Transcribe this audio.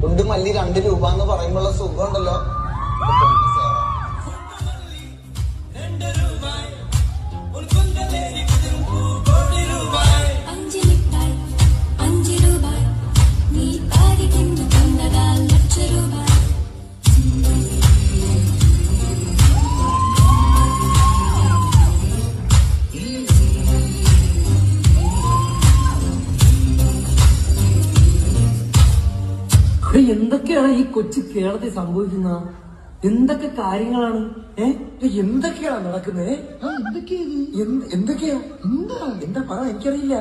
ഉണ്ട് മല്ലി 2 രൂപ എന്ന് പറയുമ്പോഴുള്ള സുഖം ഉണ്ടല്ലോ. എന്തൊക്കെയാണ് ഈ കൊച്ചു കേരളത്തിൽ സംഭവിക്കുന്നത്? എന്തൊക്കെ കാര്യങ്ങളാണ്? എന്തൊക്കെയാണ് നടക്കുന്നത്? എന്തൊക്കെയാ? എന്താ പറ, എനിക്കറിയില്ല.